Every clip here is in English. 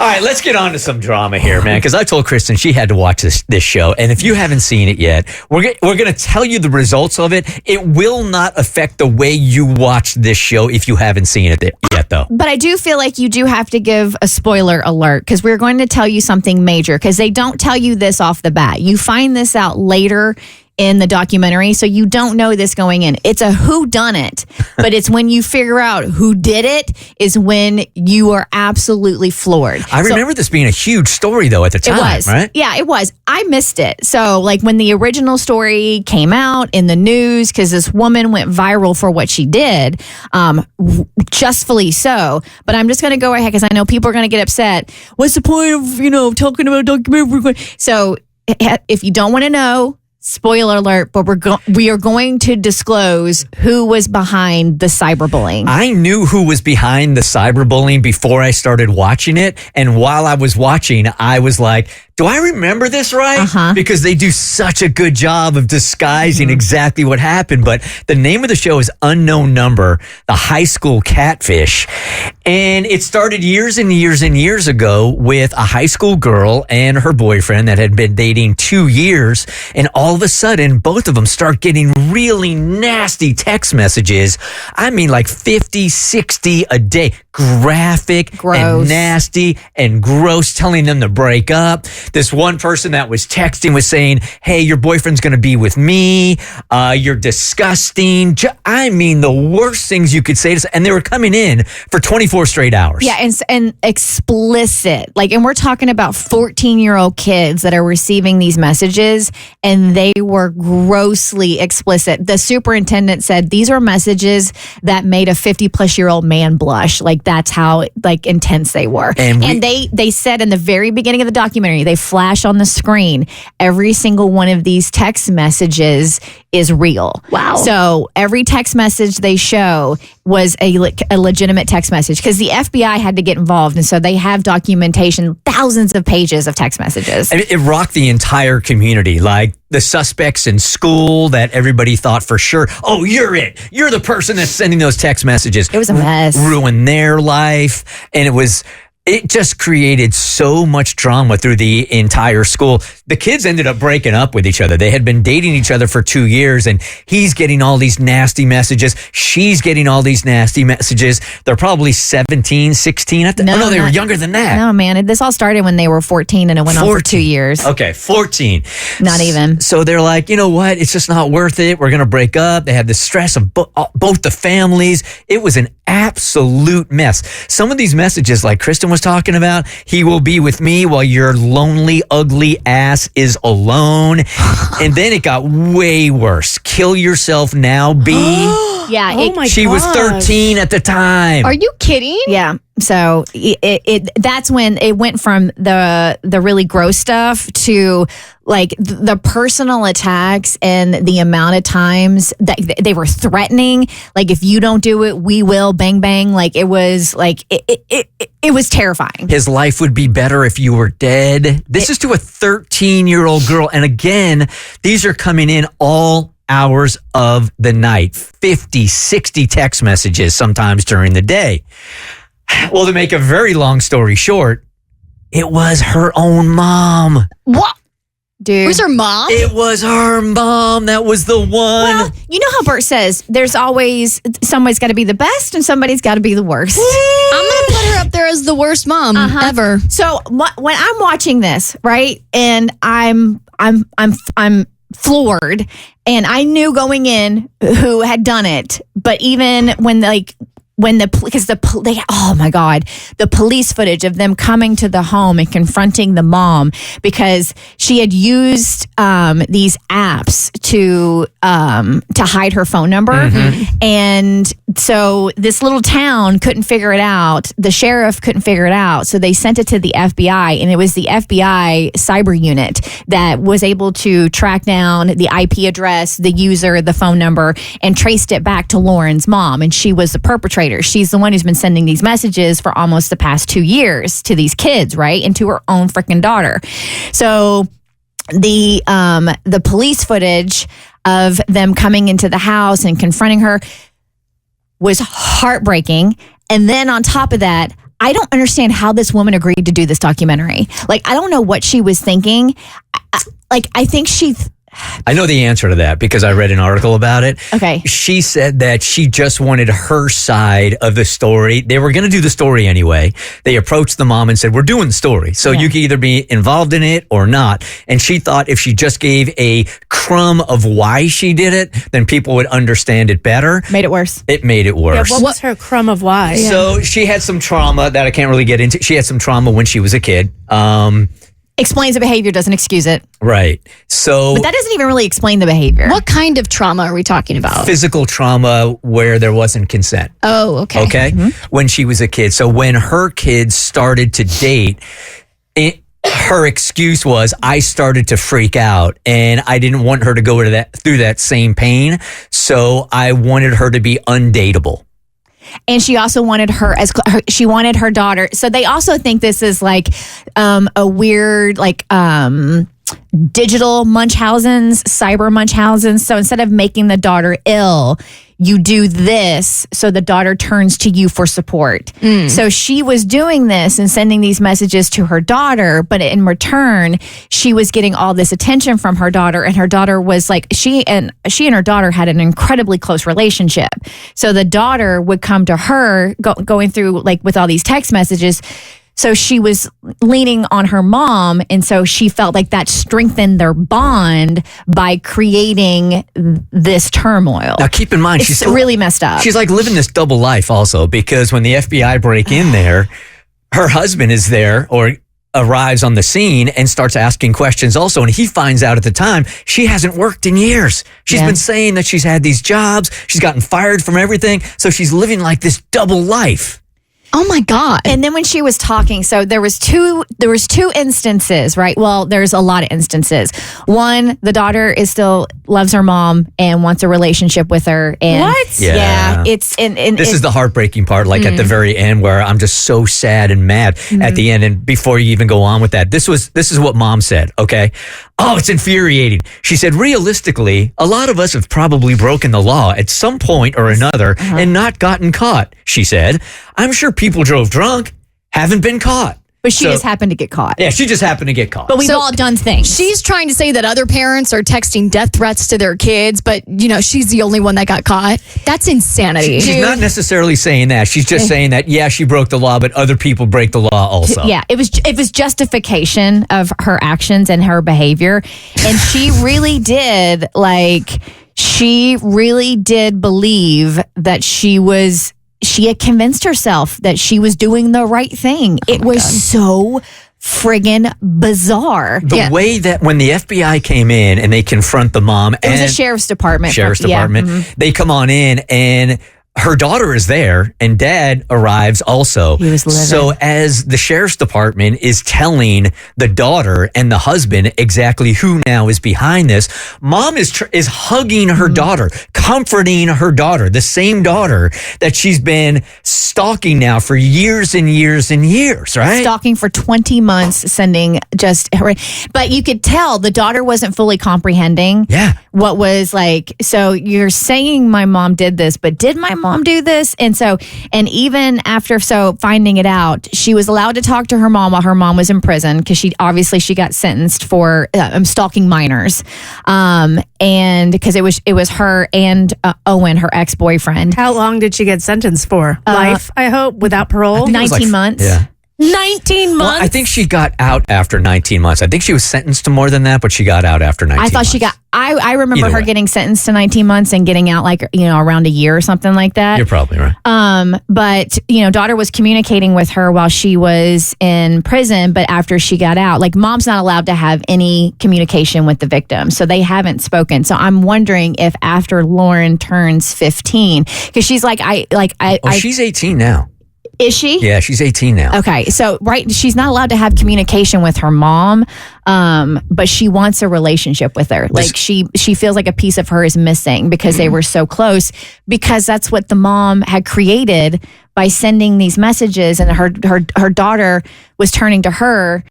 All right, let's get on to some drama here, man, because I told Kristen she had to watch this show. And if you haven't seen it yet, we're going to tell you the results of it. It will not affect the way you watch this show if you haven't seen it yet, though. But I do feel like you do have to give a spoiler alert because we're going to tell you something major because they don't tell you this off the bat. You find this out later in the documentary, so you don't know this going in. It's a whodunit, but it's when you figure out who did it is when you are absolutely floored. I remember this being a huge story, though, at the time, it was. right? Yeah, it was. I missed it. So, like, when the original story came out in the news, because this woman went viral for what she did, justfully so. But I'm just going to go ahead because I know people are going to get upset. What's the point of, talking about a documentary? So, if you don't want to know, spoiler alert, but we are going to disclose who was behind the cyberbullying. I knew who was behind the cyberbullying before I started watching it. And while I was watching, I was like, do I remember this right? Because they do such a good job of disguising exactly what happened. But the name of the show is Unknown Number, the High School Catfish. And it started years and years and years ago with a high school girl and her boyfriend that had been dating 2 years. And all of a sudden, both of them start getting really nasty text messages. I mean, like 50, 60 a day. Graphic, gross, and nasty and gross, telling them to break up. This one person that was texting was saying, hey, your boyfriend's going to be with me. You're disgusting. I mean, the worst things you could say to, and they were coming in for 24 straight hours. Yeah, and explicit. And we're talking about 14-year-old kids that are receiving these messages, and they were grossly explicit. The superintendent said these were messages that made a 50-plus-year-old man blush. That's how intense they were. And they said in the very beginning of the documentary, they flash on the screen, every single one of these text messages is real. Wow. So every text message they show was a legitimate text message because the FBI had to get involved. And so they have documentation, thousands of pages of text messages. It rocked the entire community. Like the suspects in school that everybody thought for sure, oh, you're it. You're the person that's sending those text messages. It was a mess. Ruined their life. And it just created so much drama through the entire school. The kids ended up breaking up with each other. They had been dating each other for 2 years, and he's getting all these nasty messages. She's getting all these nasty messages. They're probably 17, 16. No, they were younger than that. No, man. This all started when they were 14, and it went on for 2 years. Okay, 14. Not even. So they're like, you know what? It's just not worth it. We're going to break up. They had the stress of both the families. It was an absolute mess. Some of these messages, like Kristen was talking about, he will be with me while your lonely, ugly ass is alone. And then it got way worse. Kill yourself now, B. Yeah. She was 13 at the time. Are you kidding? Yeah. So that's when it went from the really gross stuff to the personal attacks and the amount of times that they were threatening. If you don't do it, we will. Bang bang. It was it was terrifying. His life would be better if you were dead. This is to a 13-year-old girl, and again, these are coming in all hours of the night. 50, 60 text messages sometimes during the day. Well, to make a very long story short, it was her own mom. What? Dude. It was her mom? It was her mom. That was the one. Well, you know how Bert says there's always somebody's got to be the best and somebody's got to be the worst. I'm going to put her up there as the worst mom ever. So when I'm watching this, right, and I'm floored, and I knew going in who had done it, but even when oh my God, the police footage of them coming to the home and confronting the mom because she had used these apps to hide her phone number. And so this little town couldn't figure it out. The sheriff couldn't figure it out. So they sent it to the FBI, and it was the FBI cyber unit that was able to track down the IP address, the user, the phone number, and traced it back to Lauren's mom. And she was the perpetrator. She's the one who's been sending these messages for almost the past 2 years to these kids, right? And to her own freaking daughter. So the police footage of them coming into the house and confronting her was heartbreaking. And then on top of that, I don't understand how this woman agreed to do this documentary. Like, I don't know what she was thinking. I think I know the answer to that because I read an article about it. Okay. She said that she just wanted her side of the story. They were going to do the story anyway. They approached the mom and said, we're doing the story. So you can either be involved in it or not. And she thought if she just gave a crumb of why she did it, then people would understand it better. Made it worse. It made it worse. Yeah, what was her crumb of why? So she had some trauma that I can't really get into. She had some trauma when she was a kid. Explains the behavior, doesn't excuse it. Right. So, but that doesn't even really explain the behavior. What kind of trauma are we talking about? Physical trauma where there wasn't consent. Oh, okay. Okay. When she was a kid. So when her kids started to date, her excuse was, I started to freak out and I didn't want her to go through that same pain. So I wanted her to be undateable. And she also wanted she wanted her daughter. So they also think this is like a weird, digital Munchausen's, cyber Munchausen's. So instead of making the daughter ill, you do this so the daughter turns to you for support. So she was doing this and sending these messages to her daughter, but in return, she was getting all this attention from her daughter, and her daughter was like, she and her daughter had an incredibly close relationship. So the daughter would come to her going through with all these text messages. So she was leaning on her mom, and so she felt like that strengthened their bond by creating this turmoil. Now, keep in mind, she's still really messed up. She's living this double life also, because when the FBI break in there, her husband is there or arrives on the scene and starts asking questions also. And he finds out at the time she hasn't worked in years. She's been saying that she's had these jobs. She's gotten fired from everything. So she's living this double life. Oh my God. And then when she was talking, so there was two instances, right? Well, there's a lot of instances. One, the daughter still loves her mom and wants a relationship with her. And what? Yeah. It's this is the heartbreaking part, at the very end, where I'm just so sad and mad at the end. And before you even go on with that, this is what mom said, okay? Oh, it's infuriating. She said, realistically, a lot of us have probably broken the law at some point or another and not gotten caught, she said. I'm sure people drove drunk, haven't been caught. But she just happened to get caught. Yeah, she just happened to get caught. But we've all done things. She's trying to say that other parents are texting death threats to their kids, but, she's the only one that got caught. That's insanity. She's not necessarily saying that. She's just saying that, she broke the law, but other people break the law also. Yeah, it was justification of her actions and her behavior. And she really did, believe that she had convinced herself that she was doing the right thing. It was so friggin' bizarre. The way that when the FBI came in and they confront the mom, it was a sheriff's department. They come on in and her daughter is there and dad arrives also. He was livid. So as the sheriff's department is telling the daughter and the husband exactly who now is behind this, mom is hugging her daughter, comforting her daughter, the same daughter that she's been stalking now for years and years and years, right? Stalking for 20 months, but you could tell the daughter wasn't fully comprehending what was so you're saying my mom did this, but did my mom do this? And even after finding it out, she was allowed to talk to her mom while her mom was in prison, because she got sentenced for stalking minors, and because it was her and Owen, her ex-boyfriend. How long did she get sentenced for? Life, I hope, without parole? 19 months. Yeah. 19 months? Well, I think she got out after 19 months. I think she was sentenced to more than that, but she got out after 19 months. I thought she got... I remember her getting sentenced to 19 months and getting out around a year or something like that. You're probably right. But, daughter was communicating with her while she was in prison, but after she got out, mom's not allowed to have any communication with the victim. So they haven't spoken. So I'm wondering if after Lauren turns 15, because she's she's 18 now. Is she? Yeah, she's 18 now. Okay, so she's not allowed to have communication with her mom, but she wants a relationship with her. She feels like a piece of her is missing because they were so close, because that's what the mom had created by sending these messages, and her daughter was turning to her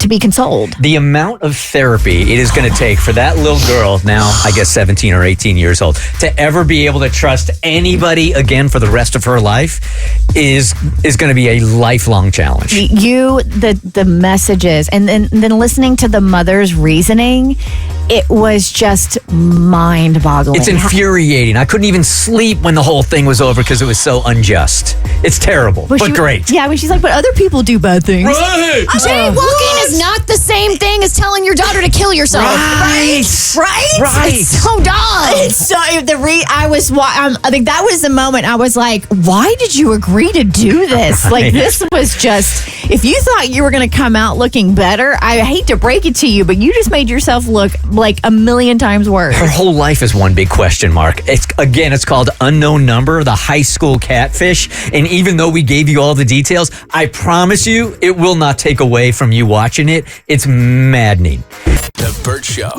to be consoled. The amount of therapy it is going to take for that little girl, now I guess 17 or 18 years old, to ever be able to trust anybody again for the rest of her life is going to be a lifelong challenge. The messages, and then listening to the mother's reasoning, it was just mind-boggling. It's infuriating. I couldn't even sleep when the whole thing was over because it was so unjust. It's terrible, but great. Yeah, when she's like, but other people do bad things. Right. Jaywalking is not the same thing as telling your daughter to kill yourself. Right. It's so dumb. It's so I think that was the moment I was like, why did you agree to do this? Like, this was just, if you thought you were going to come out looking better, I hate to break it to you, but you just made yourself look like a million times worse. Her whole life is one big question mark. It's called Unknown Number, the High School Catfish. And even though we gave you all the details, I promise you it will not take away from you watching it. It's maddening. The Bert Show.